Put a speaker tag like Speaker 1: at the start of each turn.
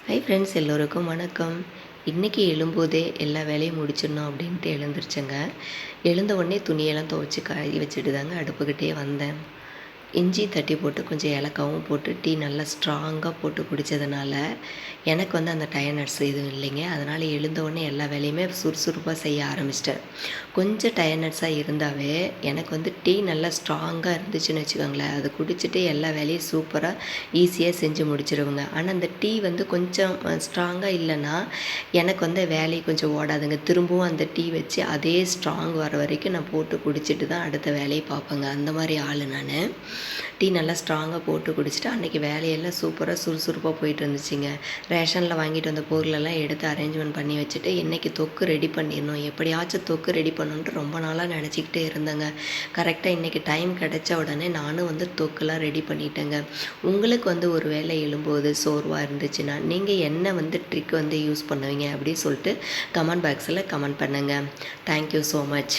Speaker 1: Hi friends, எல்லோருக்கும் வணக்கம். இன்றைக்கி எழும்போதே எல்லா வேலையும் முடிச்சிடணும் அப்படின்ட்டு எழுந்திரிச்சேங்க. எழுந்த உடனே துணியெல்லாம் துவைச்சி காய வச்சுட்டு தாங்க அடுப்புக்கிட்டே வந்தேன். இஞ்சி தட்டி போட்டு கொஞ்சம் ஏலக்காவும் போட்டு டீ நல்லா ஸ்ட்ராங்காக போட்டு குடித்ததுனால எனக்கு அந்த டயர்ட்னஸ் எதுவும் இல்லைங்க. அதனால் எழுந்த உடனே எல்லா வேலையுமே சுறுசுறுப்பாக செய்ய ஆரம்பிச்சிட்டேன். கொஞ்சம் டயர்ட்னஸாக இருந்தாவே எனக்கு டீ நல்லா ஸ்ட்ராங்காக இருந்துச்சுன்னு வச்சுக்கோங்களேன், அது குடிச்சிட்டு எல்லா வேலையும் சூப்பராக ஈஸியாக செஞ்சு முடிச்சிருவேங்க. ஆனால் அந்த டீ கொஞ்சம் ஸ்ட்ராங்காக இல்லைன்னா எனக்கு வேலை கொஞ்சம் ஓடாதுங்க. திரும்பவும் அந்த டீ வச்சு அதே ஸ்ட்ராங் வர வரைக்கும் நான் போட்டு குடிச்சிட்டு தான் அடுத்த வேலையை பார்ப்பேங்க. அந்த மாதிரி ஆள் நான். டீ நல்லா ஸ்ட்ராங்காக போட்டு குடிச்சிட்டு அன்றைக்கி வேலையெல்லாம் சூப்பராக சுறுசுறுப்பாக போயிட்டு இருந்துச்சுங்க. ரேஷனில் வாங்கிட்டு வந்த பொருளெல்லாம் எடுத்து அரேஞ்ச்மெண்ட் பண்ணி வச்சுட்டு இன்றைக்கி தொக்கு ரெடி பண்ணிடணும், எப்படியாச்சும் தொக்கு ரெடி பண்ணணுன்ட்டு ரொம்ப நாளாக நினச்சிக்கிட்டே இருந்தேங்க. கரெக்டாக இன்றைக்கி டைம் கிடச்ச உடனே நானும் தொக்குலாம் ரெடி பண்ணிட்டேங்க. உங்களுக்கு ஒரு வேலை எழும்போது சோர்வாக இருந்துச்சுன்னா நீங்கள் என்ன ட்ரிக் யூஸ் பண்ணுவீங்க அப்படின்னு சொல்லிட்டு கமெண்ட் பாக்ஸில் கமெண்ட் பண்ணுங்கள். Thank you so much.